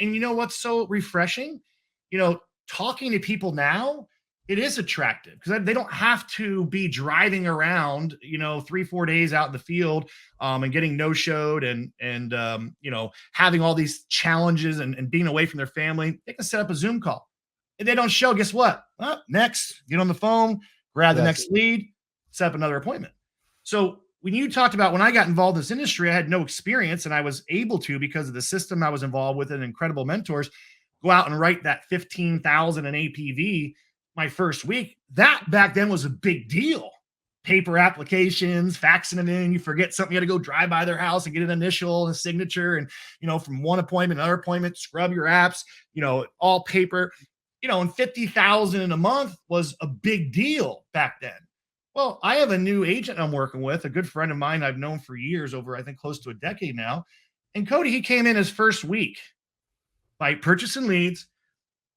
And you know what's so refreshing? You know, talking to people now, it is attractive because they don't have to be driving around, 3, 4 days out in the field, and getting no showed and having all these challenges and being away from their family. They can set up a Zoom call. If they don't show, guess what? Next, get on the phone, grab the next lead, set up another appointment. So when you talked about when I got involved in this industry, I had no experience and I was able to, because of the system I was involved with and incredible mentors, go out and write that 15,000 in APV my first week. That back then was a big deal. Paper applications, faxing them in. You forget something, you got to go drive by their house and get an initial and a signature. And, from one appointment, another appointment, scrub your apps, all paper, and 50,000 in a month was a big deal back then. Well, I have a new agent I'm working with, a good friend of mine I've known for years, over, I think, close to a decade now. And Cody, he came in his first week by purchasing leads,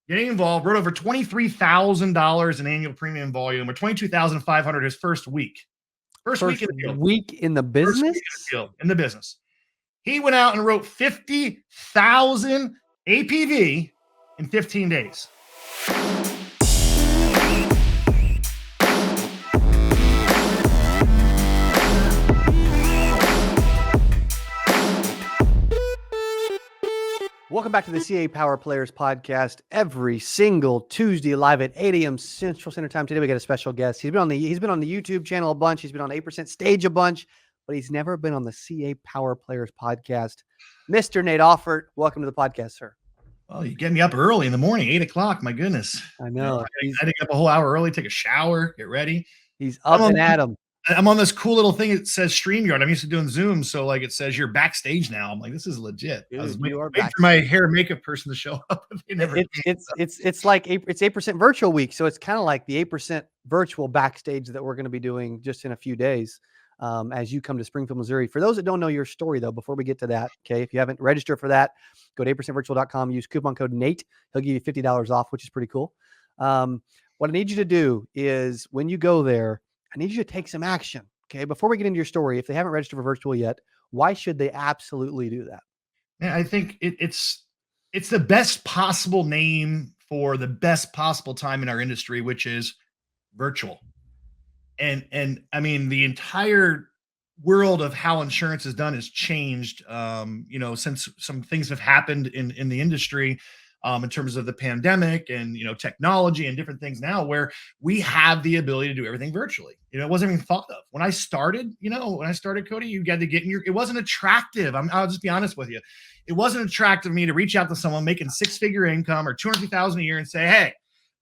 getting involved, wrote over $23,000 in annual premium volume, or $22,500 his first week. First week in the field. Week in the business? First week in the business. He went out and wrote 50,000 APV in 15 days. Welcome back to the CA Power Players podcast. Every single Tuesday, live at 8 a.m. Central Standard Time. Today we got a special guest. He's been on the YouTube channel a bunch. He's been on 8% stage a bunch, but he's never been on the CA Power Players podcast. Mr. Nate Auffort, welcome to the podcast, sir. Well, you get me up early in the morning, 8 o'clock. My goodness. I know. I had to get up a whole hour early, take a shower, get ready. He's up and at 'em. I'm on this cool little thing. It says StreamYard. I'm used to doing Zoom. So like it says you're backstage now. I'm like, this is legit. Dude, I was waiting for my hair and makeup person to show up. They never it's like it's 8% virtual week. So it's kind of like the 8% virtual backstage that we're going to be doing just in a few days as you come to Springfield, Missouri. For those that don't know your story, though, before we get to that, okay, if you haven't registered for that, go to 8percentvirtual.com, use coupon code Nate. He'll give you $50 off, which is pretty cool. What I need you to do is when you go there, I need you to take some action. Okay, before we get into your story, if they haven't registered for virtual yet, why should they absolutely do that? Yeah, I think it's the best possible name for the best possible time in our industry, which is virtual. And I mean, the entire world of how insurance is done has changed, since some things have happened in the industry. In terms of the pandemic and, technology and different things now where we have the ability to do everything virtually. It wasn't even thought of. When I started, Cody, you got to get it wasn't attractive. I'll just be honest with you. It wasn't attractive to me to reach out to someone making 6-figure income or $250,000 a year and say, hey,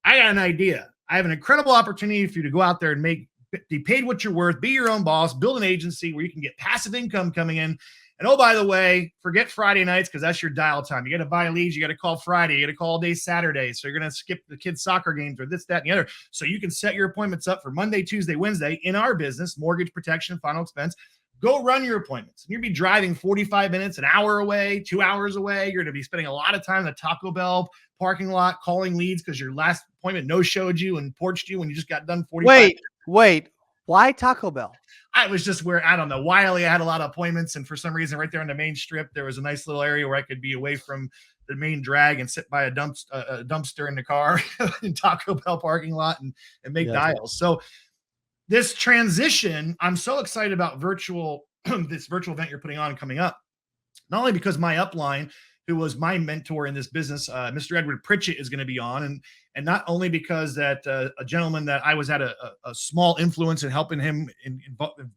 I got an idea. I have an incredible opportunity for you to go out there and be paid what you're worth, be your own boss, build an agency where you can get passive income coming in. And oh, by the way, forget Friday nights because that's your dial time. You got to buy leads. You got to call Friday. You got to call all day Saturday. So you're going to skip the kids' soccer games or this, that, and the other. So you can set your appointments up for Monday, Tuesday, Wednesday in our business, mortgage protection, final expense. Go run your appointments. You'll be driving 45 minutes, an hour away, 2 hours away. You're going to be spending a lot of time in the Taco Bell parking lot calling leads because your last appointment no-showed you and porched you when you just got done 45 minutes. Wait. Why Taco Bell? I was just where, I don't know, Wiley, I had a lot of appointments. And for some reason, right there on the main strip, there was a nice little area where I could be away from the main drag and sit by a dumpster in the car in Taco Bell parking lot and make dials. So this transition, I'm so excited about this virtual event you're putting on and coming up, not only because my upline, who was my mentor in this business, Mr. Edward Pritchett, is going to be on. And not only because that a gentleman that I was at a small influence in helping him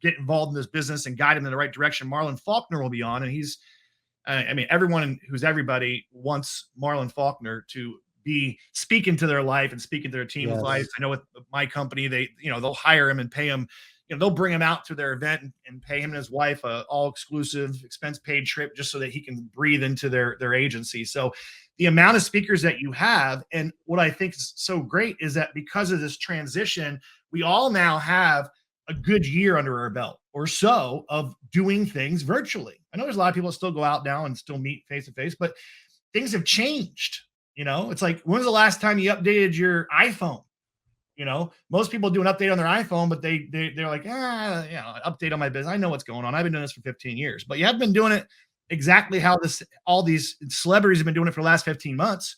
get involved in this business and guide him in the right direction, Marlon Faulkner will be on. And he's, everyone who's everybody wants Marlon Faulkner to be speaking to their life and speaking to their team's life. I know with my company, they'll hire him and pay him. They'll bring him out to their event and pay him and his wife a all exclusive expense paid trip just so that he can breathe into their agency. So the amount of speakers that you have, and what I think is so great is that because of this transition, we all now have a good year under our belt or so of doing things virtually. I know there's a lot of people that still go out now and still meet face to face, but things have changed. It's like, when was the last time you updated your iPhone? Most people do an update on their iPhone, but they're like, update on my business. I know what's going on. I've been doing this for 15 years, but you have been doing it exactly how all these celebrities have been doing it for the last 15 months.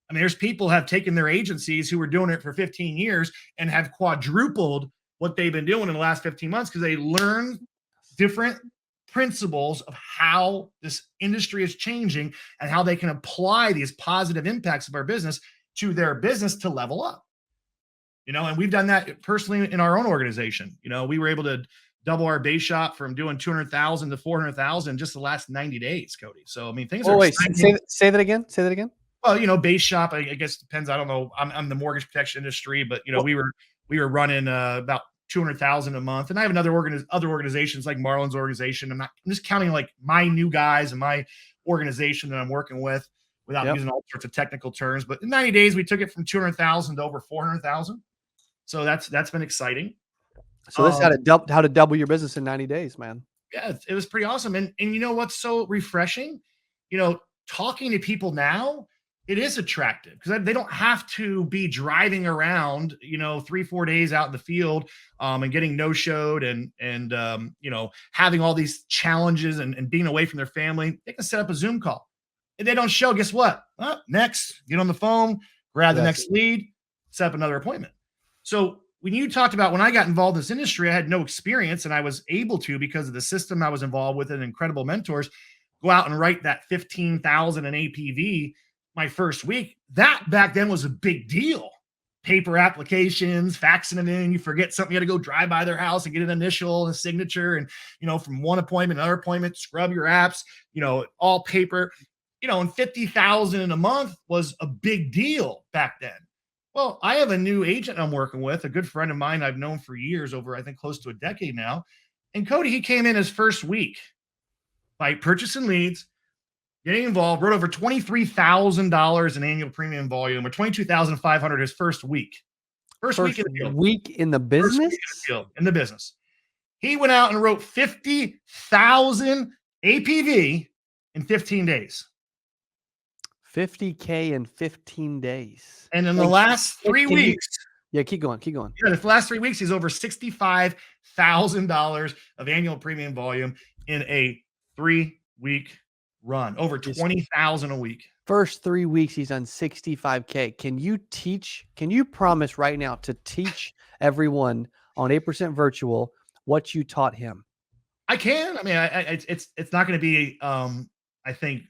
I mean, there's people have taken their agencies who were doing it for 15 years and have quadrupled what they've been doing in the last 15 months because they learn different principles of how this industry is changing and how they can apply these positive impacts of our business to their business to level up. And we've done that personally in our own organization. We were able to double our base shop from doing 200,000 to 400,000 just the last 90 days, Cody. So, I mean, things are wait, exciting. say that again. Say that again. Well, base shop, I guess depends. I don't know. I'm the mortgage protection industry, but we were running about 200,000 a month. And I have other organizations like Marlon's organization. I'm just counting like my new guys and my organization that I'm working with without using all sorts of technical terms. But in 90 days, we took it from 200,000 to over 400,000. So that's been exciting. So this is how to double your business in 90 days, man. Yeah, it was pretty awesome. And you know what's so refreshing? Talking to people now, it is attractive because they don't have to be driving around, 3-4 days out in the field and getting no-showed and having all these challenges and being away from their family. They can set up a Zoom call. If they don't show, guess what? Next, get on the phone, grab the next lead, set up another appointment. So when you talked about when I got involved in this industry, I had no experience and I was able to, because of the system I was involved with and incredible mentors, go out and write that 15,000 in APV my first week. That back then was a big deal. Paper applications, faxing them in. You forget something, you had to go drive by their house and get an initial and a signature. And, from one appointment, another appointment, scrub your apps, all paper, and 50,000 in a month was a big deal back then. Well, I have a new agent I'm working with, a good friend of mine I've known for years, over, I think, close to a decade now. And Cody, he came in his first week by purchasing leads, getting involved, wrote over $23,000 in annual premium volume, or $22,500 his first week. First week in the field. Week in the business? First week in the business. He went out and wrote 50,000 APV in 15 days. 50K in 15 days. And in the last 3 weeks. Keep going. Yeah, the last 3 weeks, he's over $65,000 of annual premium volume in a 3-week run, over 20,000 a week. First 3 weeks, he's done 65K. Can you promise right now to teach everyone on 8% Virtual what you taught him? I can. I mean, it's not going to be, I think,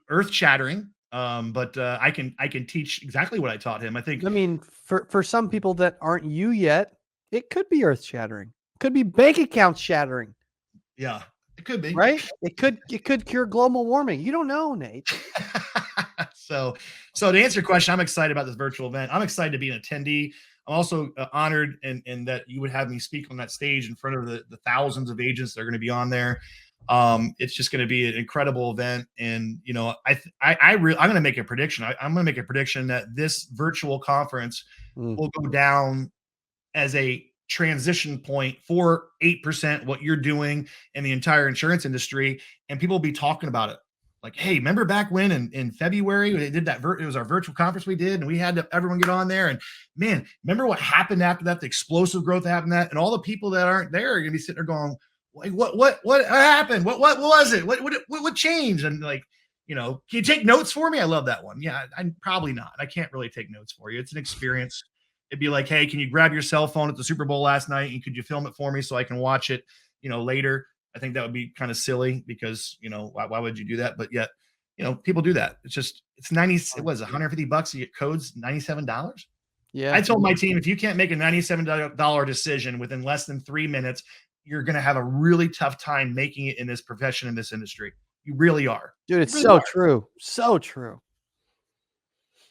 earth shattering. But I can teach exactly what I taught him. I think. I mean, for some people that aren't you yet, it could be earth shattering. It could be bank account shattering. Yeah, it could be. Right? It could cure global warming. You don't know, Nate. So to answer your question, I'm excited about this virtual event. I'm excited to be an attendee. I'm also honored in that you would have me speak on that stage in front of the thousands of agents that are going to be on there. It's just going to be an incredible event. And, I'm going to make a prediction. I'm going to make a prediction that this virtual conference will go down as a transition point for 8%, what you're doing in the entire insurance industry. And people will be talking about it. Like, hey, remember back when in February they did that? It was our virtual conference we did, and we had everyone get on there. And man, remember what happened after that? The explosive growth that happened. And all the people that aren't there are going to be sitting there going, like, what happened? What was it? What changed? And like, can you take notes for me? I love that one. Yeah, I'm probably not. I can't really take notes for you. It's an experience. It'd be like, hey, can you grab your cell phone at the Super Bowl last night and could you film it for me so I can watch it, later? I think that would be kind of silly because, why would you do that? But yet, people do that. It's 90, it was $150 to get codes, $97. Yeah. I told my team, if you can't make a $97 decision within less than 3 minutes, you're going to have a really tough time making it in this profession, in this industry. You really are. Dude, it's so true. So true.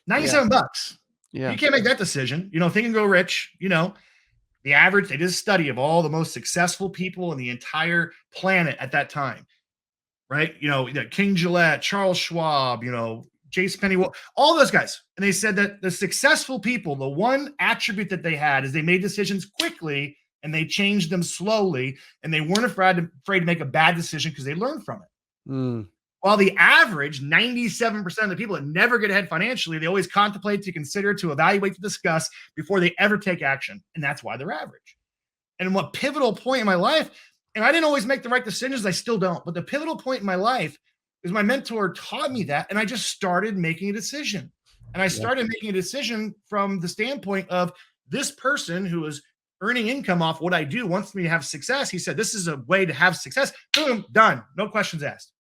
$97. Yeah. You can't make that decision. Think and Grow Rich, the average, they did a study of all the most successful people in the entire planet at that time, right? King Gillette, Charles Schwab, Jason Penny, all those guys. And they said that the successful people, the one attribute that they had is they made decisions quickly and they changed them slowly, and they weren't afraid to make a bad decision because they learned from it. While the average 97% of the people that never get ahead financially, they always contemplate, to consider, to evaluate, to discuss before they ever take action. And that's why they're average. And what pivotal point in my life, and I didn't always make the right decisions, I still don't, but the pivotal point in my life because my mentor taught me that. And I just started making a decision. And I Yeah. started making a decision from the standpoint of this person who is earning income off what I do wants me to have success. He said, this is a way to have success. Boom, done. No questions asked.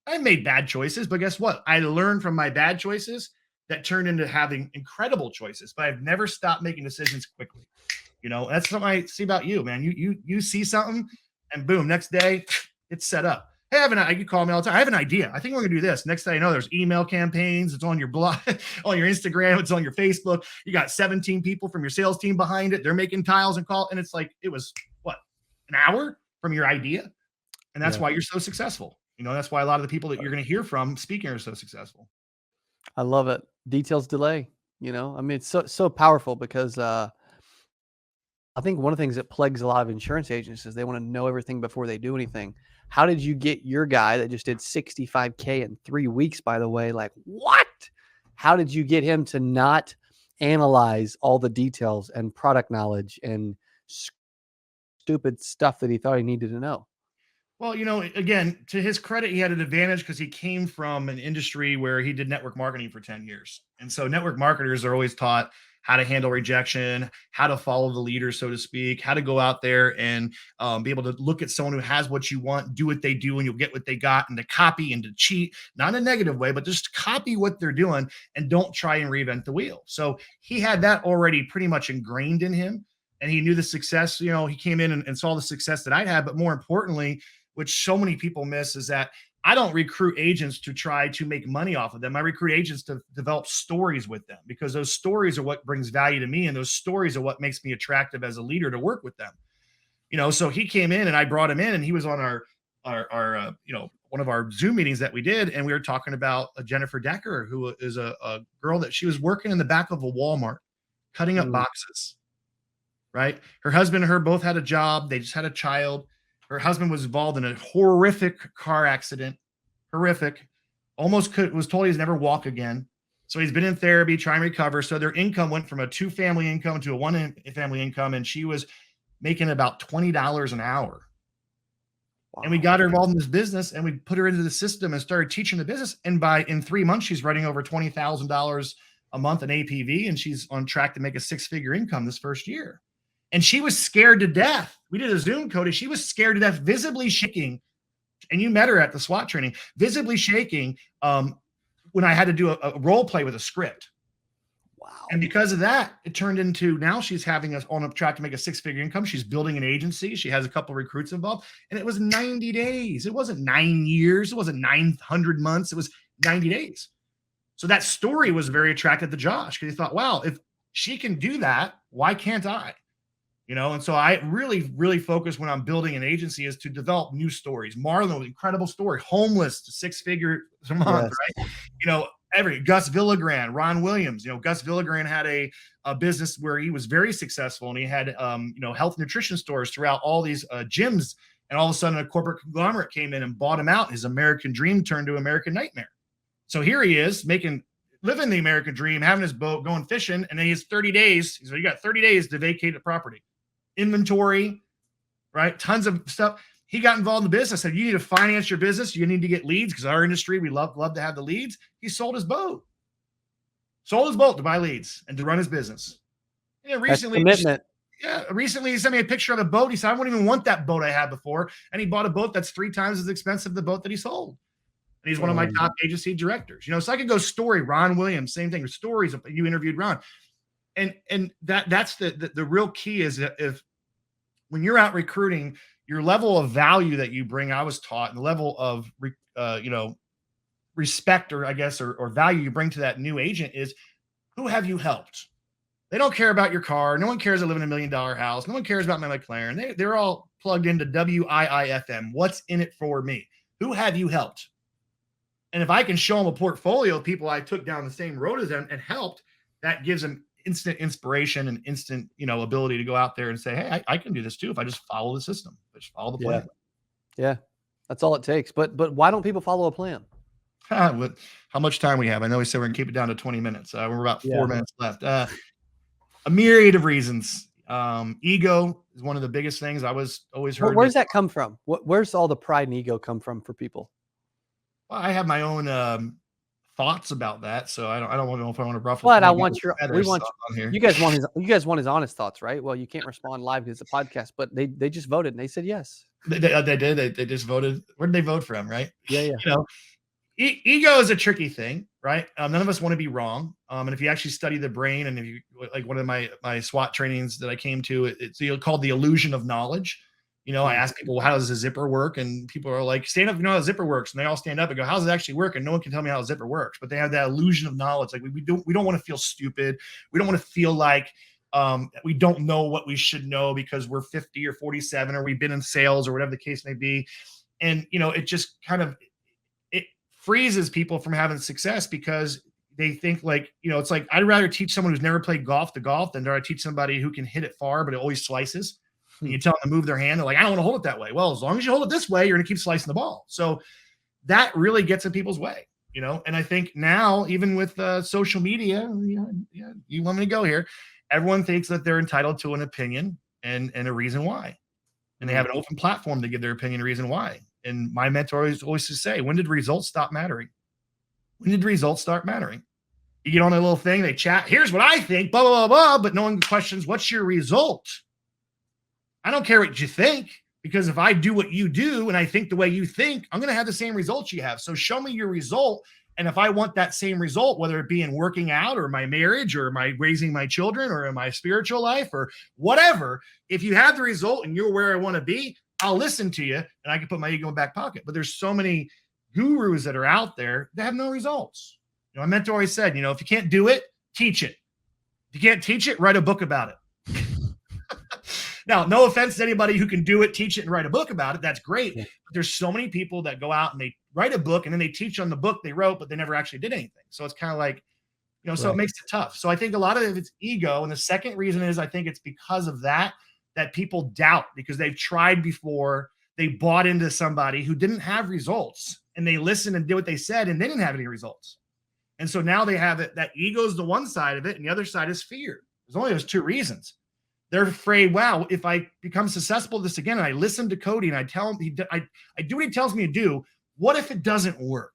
I made bad choices, but guess what? I learned from my bad choices that turned into having incredible choices. But I've never stopped making decisions quickly. That's something I see about you, man. You see something, and boom, next day it's set up. Hey, you call me all the time. I have an idea. I think we're gonna do this. Next thing you know, there's email campaigns. It's on your blog, on your Instagram. It's on your Facebook. You got 17 people from your sales team behind it. They're making tiles and call, and it's like it was what, an hour from your idea, and that's why you're so successful. That's why a lot of the people that you're going to hear from speaking are so successful. I love it. Details delay. I mean, it's so powerful because I think one of the things that plagues a lot of insurance agents is they want to know everything before they do anything. How did you get your guy that just did 65K in 3 weeks, by the way? Like, what? How did you get him to not analyze all the details and product knowledge and stupid stuff that he thought he needed to know? Well, again, to his credit, he had an advantage because he came from an industry where he did network marketing for 10 years. And so network marketers are always taught how to handle rejection, how to follow the leader, so to speak, how to go out there and be able to look at someone who has what you want, do what they do, and you'll get what they got, and to copy and to cheat, not in a negative way, but just copy what they're doing and don't try and reinvent the wheel. So he had that already pretty much ingrained in him. And he knew the success, he came in and saw the success that I'd had, but more importantly, which so many people miss, is that I don't recruit agents to try to make money off of them. I recruit agents to develop stories with them, because those stories are what brings value to me. And those stories are what makes me attractive as a leader to work with them. So he came in and I brought him in, and he was on our one of our Zoom meetings that we did. And we were talking about Jennifer Decker, who is a girl that she was working in the back of a Walmart, cutting up boxes, right? Her husband and her both had a job. They just had a child. Her husband was involved in a horrific car accident, horrific, was told he's never walk again. So he's been in therapy, trying to recover. So their income went from a 2-family income to a 1-family income. And she was making about $20 an hour. Wow. And we got her involved in this business, and we put her into the system and started teaching the business. And in 3 months, she's running over $20,000 a month in APV. And she's on track to make a 6-figure income this first year. And she was scared to death. We did a Zoom, Cody. She was scared to death, visibly shaking. And you met her at the SWAT training, visibly shaking when I had to do a role play with a script. Wow. And because of that, it turned into, now she's having us on a track to make a 6-figure income. She's building an agency. She has a couple of recruits involved. And it was 90 days. It wasn't 9 years. It wasn't 900 months. It was 90 days. So that story was very attractive to Josh, because he thought, wow, if she can do that, why can't I? And so I really, really focus when I'm building an agency is to develop new stories. Marlon, incredible story, homeless to 6-figure a month, right? Gus Villagran, Ron Williams, Gus Villagran had a business where he was very successful, and he had, health nutrition stores throughout all these gyms. And all of a sudden a corporate conglomerate came in and bought him out. His American dream turned to American nightmare. So here he is living the American dream, having his boat, going fishing. And then he has 30 days. So you got 30 days to vacate the property. Inventory, right? Tons of stuff. He got involved in the business. Said, you need to finance your business. You need to get leads, because our industry, we love to have the leads. He sold his boat to buy leads and to run his business. Recently, commitment. Recently he sent me a picture of a boat. He said, I wouldn't even want that boat I had before. And he bought a boat that's 3 times as expensive as the boat that he sold. And he's one of my top agency directors. So I could go story. Ron Williams, same thing. Stories. You interviewed Ron. And that's the real key is that if when you're out recruiting, your level of value that you bring, I was taught, and the level of respect, or I guess, or value you bring to that new agent is, who have you helped? They don't care about your car. No one cares I live in $1 million house. No one cares about my McLaren. They're all plugged into WIIFM. What's in it for me? Who have you helped? And if I can show them a portfolio of people I took down the same road as them and helped, that gives them instant inspiration and instant, ability to go out there and say, hey, I can do this too if I just follow the system, just follow the plan. Yeah. That's all it takes. But why don't people follow a plan? How much time we have? I know we said we're gonna keep it down to 20 minutes. We're about 4 minutes left. A myriad of reasons. Ego is one of the biggest things. I was always heard. Where's that come from? Where's all the pride and ego come from for people? Well, I have my own thoughts about that, so I don't know if I want to ruffle But too I many want we feathers want on here. you guys want his honest thoughts, right? Well, you can't respond live because it's a podcast, but they just voted and they said yes. They did. They just voted. Where did they vote from? Right? Yeah, yeah. You know, ego is a tricky thing, right? None of us want to be wrong. And if you actually study the brain, and if you like one of my SWAT trainings that I came to, it's called the illusion of knowledge. I ask people, well, how does a zipper work? And people are like, stand up, you know how a zipper works. And they all stand up and go, how does it actually work? And no one can tell me how a zipper works. But they have that illusion of knowledge. Like we don't want to feel stupid. We don't want to feel like we don't know what we should know because we're 50 or 47 or we've been in sales or whatever the case may be. And it just kind of it freezes people from having success because they think like, it's like, I'd rather teach someone who's never played golf to golf than I teach somebody who can hit it far, but it always slices. And you tell them to move their hand. They're like, I don't want to hold it that way. Well, as long as you hold it this way, you're going to keep slicing the ball. So that really gets in people's way, and I think now, even with social media, you want me to go here. Everyone thinks that they're entitled to an opinion and a reason why. And they have an open platform to give their opinion, a reason why. And my mentor always to say, when did results stop mattering? When did results start mattering? You get on a little thing, they chat, here's what I think, blah, blah, blah, blah, but no one questions, what's your result? I don't care what you think, because if I do what you do and I think the way you think, I'm going to have the same results you have. So show me your result. And if I want that same result, whether it be in working out or my marriage or my raising my children or in my spiritual life or whatever, if you have the result and you're where I want to be, I'll listen to you and I can put my ego in back pocket. But there's so many gurus that are out there that have no results. My mentor always said, if you can't do it, teach it. If you can't teach it, write a book about it. Now, no offense to anybody who can do it, teach it, and write a book about it. That's great. Yeah. But there's so many people that go out and they write a book and then they teach on the book they wrote, but they never actually did anything. So it's kind of like, so it makes it tough. So I think a lot of it's ego. And the second reason is I think it's because of that people doubt because they've tried before. They bought into somebody who didn't have results and they listened and did what they said and they didn't have any results. And so now they have it. That ego is the one side of it. And the other side is fear. There's only those two reasons. They're afraid, wow, if I become successful at this again and I listen to Cody and I tell him, I do what he tells me to do, what if it doesn't work?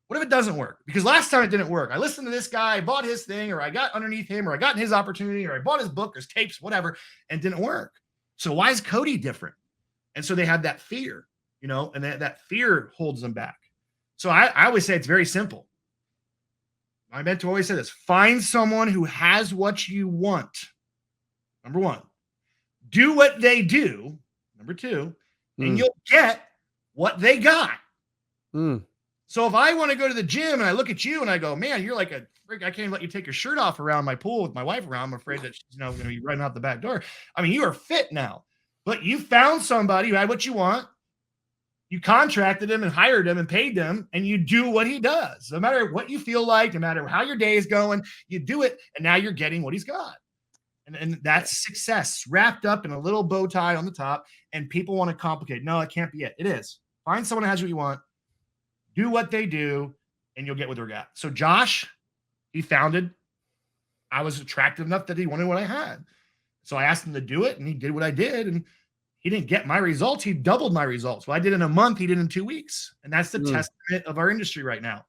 What if it doesn't work? Because last time it didn't work. I listened to this guy, I bought his thing, or I got underneath him, or I got in his opportunity, or I bought his book or his tapes, whatever, and it didn't work. So why is Cody different? And so they have that fear, and that fear holds them back. So I always say it's very simple. My mentor always said this: find someone who has what you want. Number one, do what they do. Number two, and you'll get what they got. So if I want to go to the gym and I look at you and I go, man, you're like a freak. I can't even let you take your shirt off around my pool with my wife around. I'm afraid that she's going to be running out the back door. I mean, you are fit now, but you found somebody who had what you want. You contracted him and hired him and paid them, and you do what he does. No matter what you feel like, no matter how your day is going, you do it. And now you're getting what he's got. And that's success wrapped up in a little bow tie on the top. And people want to complicate. No, it can't be it. It is. Find someone who has what you want. Do what they do, and you'll get what they got. So Josh, he founded. I was attractive enough that he wanted what I had. So I asked him to do it, and he did what I did. And he didn't get my results. He doubled my results. What I did in a month, he did in 2 weeks. And that's the testament of our industry right now.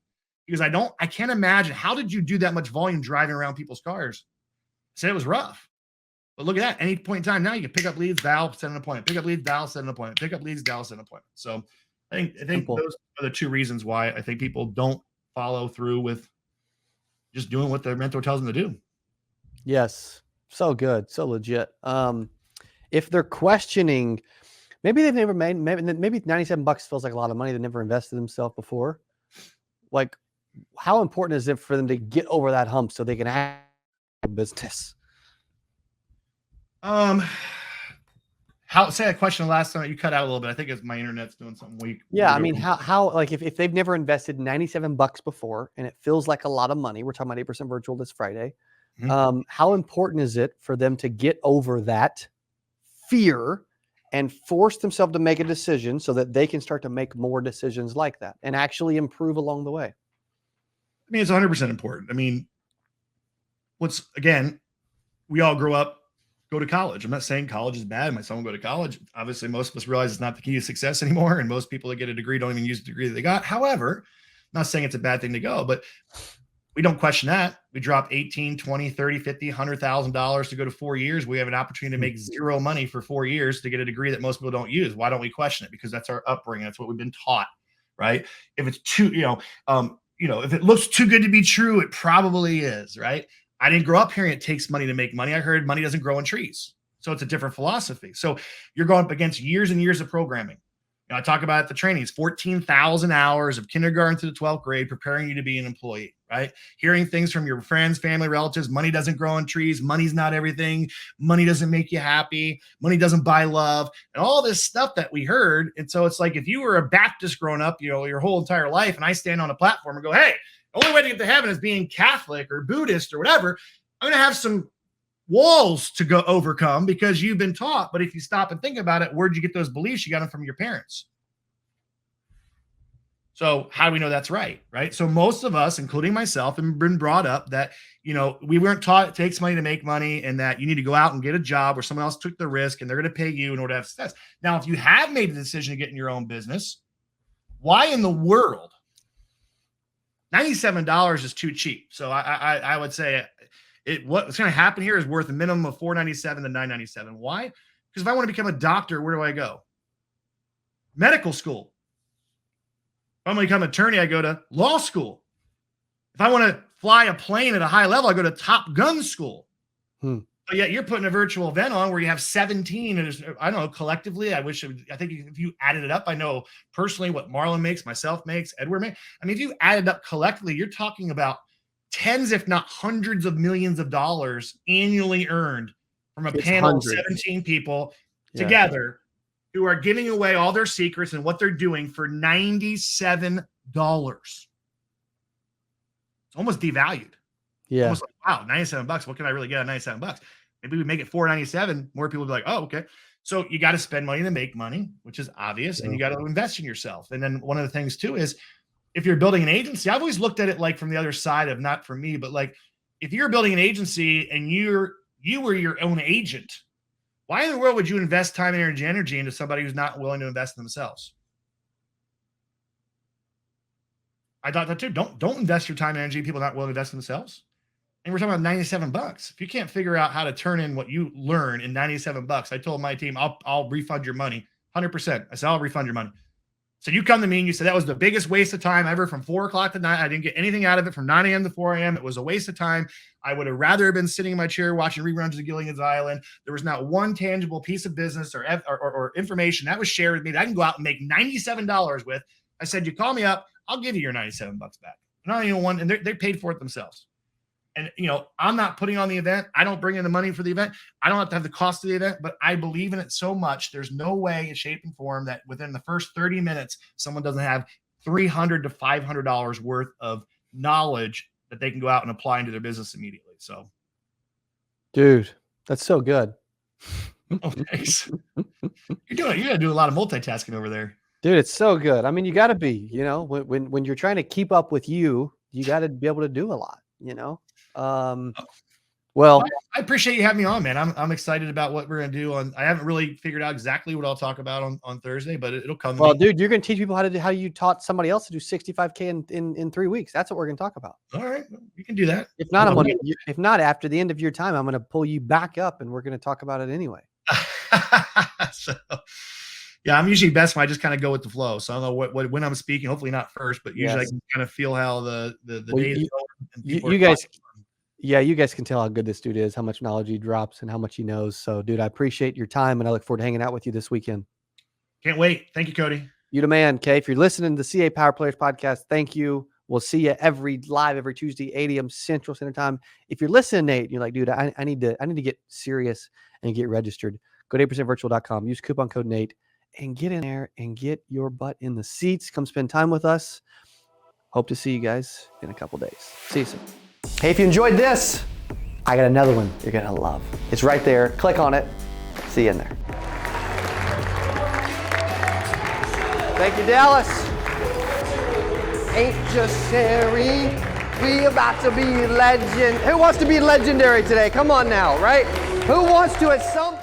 Because I can't imagine, how did you do that much volume driving around people's cars? I said it was rough. But look at that. Any point in time now, you can pick up leads, Val, set an appointment. Pick up leads, Val, set an appointment. Pick up leads, Val, set an appointment. So I think those are the two reasons why I think people don't follow through with just doing what their mentor tells them to do. Yes. So good. So legit. If they're questioning, maybe they've never made, maybe $97 feels like a lot of money. They never invested themselves before. Like, how important is it for them to get over that hump so they can have a business? Say a question last time you cut out a little bit. I think it's my internet's doing something weak. Yeah. I mean, how like if they've never invested $97 before and it feels like a lot of money, we're talking about 8% virtual this Friday. How important is it for them to get over that fear and force themselves to make a decision so that they can start to make more decisions like that and actually improve along the way? I mean, it's 100% important. I mean, again, we all grew up go to college. I'm not saying college is bad. My son will go to college. Obviously, most of us realize it's not the key to success anymore. And most people that get a degree don't even use the degree that they got. However, I'm not saying it's a bad thing to go, but we don't question that. We drop 18, 20, 30, 50, $100,000 to go to 4 years. We have an opportunity to make zero money for 4 years to get a degree that most people don't use. Why don't we question it? Because that's our upbringing. That's what we've been taught, right? If it's too, if it looks too good to be true, it probably is, right? I didn't grow up hearing it takes money to make money. I heard money doesn't grow on trees. So it's a different philosophy. So you're going up against years and years of programming. I talk about the trainings, 14,000 hours of kindergarten to the 12th grade, preparing you to be an employee, right? Hearing things from your friends, family, relatives. Money doesn't grow on trees. Money's not everything. Money doesn't make you happy. Money doesn't buy love, and all this stuff that we heard. And so it's like, if you were a Baptist growing up, your whole entire life, and I stand on a platform and go, hey, the only way to get to heaven is being Catholic or Buddhist or whatever, I'm going to have some walls to go overcome because you've been taught. But if you stop and think about it, where'd you get those beliefs? You got them from your parents. So how do we know that's right? Right. So most of us, including myself, have been brought up that, we weren't taught it takes money to make money, and that you need to go out and get a job where someone else took the risk and they're going to pay you in order to have success. Now, if you have made the decision to get in your own business, why in the world? $97 is too cheap. So I would say what's going to happen here is worth a minimum of $497 to $997. Why? Because if I want to become a doctor, where do I go? Medical school. If I'm going to become an attorney, I go to law school. If I want to fly a plane at a high level, I go to Top Gun school. But yet you're putting a virtual event on where you have 17, and I don't know, collectively, I think if you added it up, I know personally what Marlon makes, myself makes, Edward makes. I mean, if you added up collectively, you're talking about tens, if not hundreds of millions of dollars annually earned from a panel of 17 people together who are giving away all their secrets and what they're doing for $97. It's almost devalued. Yeah. Almost like, wow, $97. What can I really get at $97? Maybe we make it $497. More people will be like, oh, okay. So you got to spend money to make money, which is obvious, and you got to invest in yourself. And then one of the things too is, if you're building an agency, I've always looked at it like from the other side of, not for me, but like if you're building an agency and you were your own agent, why in the world would you invest time and energy into somebody who's not willing to invest in themselves? I thought that too. Don't invest your time and energy in people not willing to invest in themselves. And we're talking about $97. If you can't figure out how to turn in what you learn in $97, I told my team, I'll refund your money 100%. I said, I'll refund your money. So you come to me and you said, that was the biggest waste of time ever from 4 o'clock to 9. I didn't get anything out of it from 9 a.m. to 4 a.m. It was a waste of time. I would have rather been sitting in my chair watching reruns of Gilligan's Island. There was not one tangible piece of business or information that was shared with me that I can go out and make $97 with. I said, you call me up, I'll give you your $97 back. Not even one, and they paid for it themselves. And, I'm not putting on the event. I don't bring in the money for the event. I don't have to have the cost of the event, but I believe in it so much. There's no way, shape, and form that within the first 30 minutes, someone doesn't have $300 to $500 worth of knowledge that they can go out and apply into their business immediately. So, dude, that's so good. Oh, thanks. You got to do a lot of multitasking over there. Dude, it's so good. I mean, you got to be, when you're trying to keep up with you got to be able to do a lot, Well, I appreciate you having me on, man. I'm excited about what we're going to do I haven't really figured out exactly what I'll talk about on Thursday, but it'll come. Well, dude, you're going to teach people how you taught somebody else to do 65K in 3 weeks. That's what we're going to talk about. All right. You can do that. If not, after the end of your time, I'm going to pull you back up and we're going to talk about it anyway. So, yeah, I'm usually best when I just kind of go with the flow. So I don't know when I'm speaking, hopefully not first, but usually I can kind of feel how the days go. You guys can tell how good this dude is, how much knowledge he drops and how much he knows. So, dude, I appreciate your time and I look forward to hanging out with you this weekend. Can't wait. Thank you, Cody. You the man, Kay. If you're listening to the CA Power Players podcast, thank you. We'll see you every Tuesday, 8 a.m. Central Standard Time. If you're listening, Nate, and you're like, dude, I need to get serious and get registered. Go to 8%virtual.com. Use coupon code Nate and get in there and get your butt in the seats. Come spend time with us. Hope to see you guys in a couple days. See you soon. Hey, if you enjoyed this, I got another one you're going to love. It's right there. Click on it. See you in there. Thank you, Dallas. Ain't just Harry. We about to be legend. Who wants to be legendary today? Come on now, right? Who wants to at some